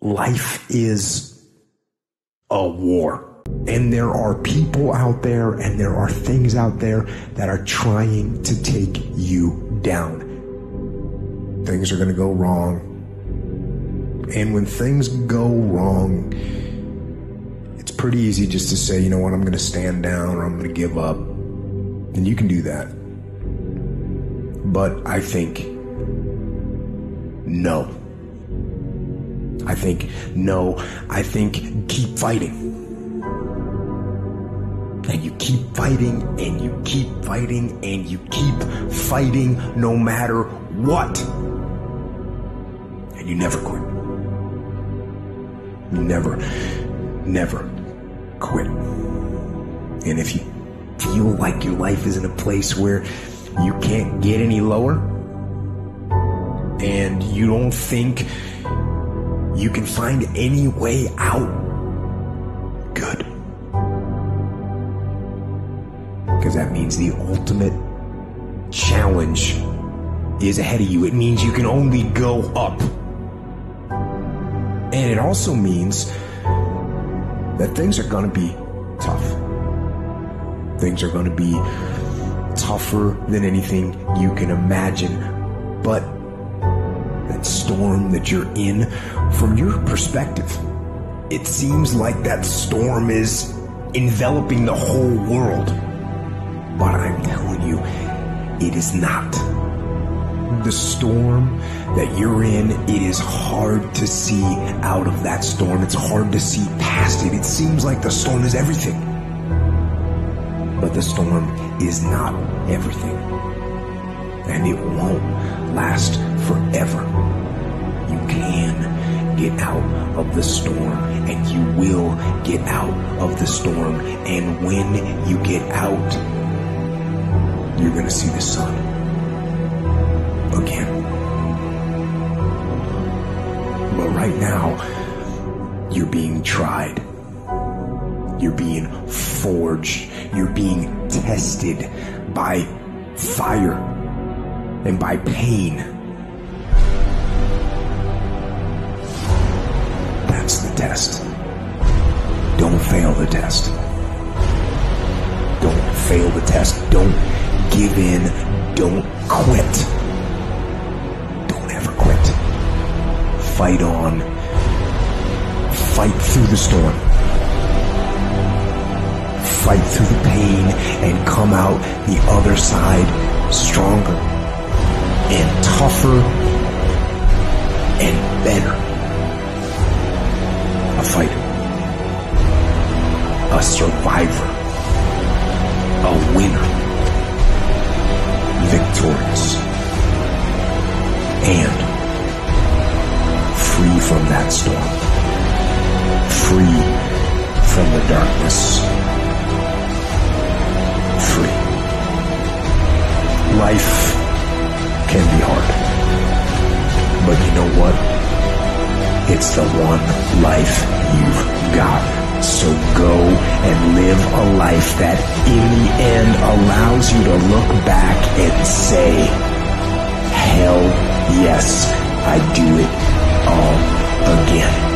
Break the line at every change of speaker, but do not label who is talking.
life is a war. And there are people out there and there are things out there that are trying to take you down. Things are going to go wrong. And when things go wrong, it's pretty easy just to say, you know what, I'm going to stand down or I'm going to give up. And you can do that. But I think no. I think keep fighting. And you keep fighting, and you keep fighting, and you keep fighting no matter what. And you never quit. You never quit. And if you feel like your life is in a place where you can't get any lower, and you don't think you can find any way out, good. Because that means the ultimate challenge is ahead of you. It means you can only go up. And it also means that things are going to be tough. Things are going to be tougher than anything you can imagine. But that storm that you're in, from your perspective, it seems like that storm is enveloping the whole world. But I'm telling you, it is not. The storm that you're in, it is hard to see out of that storm. It's hard to see past it. It seems like the storm is everything. But the storm is not everything. And it won't last forever. You can get out of the storm, and you will get out of the storm. And when you get out, you're going to see the sun again. But right now, you're being tried. You're being forged. You're being tested by fire and by pain. That's the test. Don't fail the test. Don't fail the test. Don't give in. Don't quit. Don't ever quit. Fight on. Fight through the storm. Fight through the pain and come out the other side stronger and tougher and better. A fighter. A survivor. A winner. Victorious. And free from that storm. Free from the darkness. Free. Life can be hard. But you know what? It's the one life you've got. So go and live a life that in the end allows you to look back and say, hell yes, I do it all again.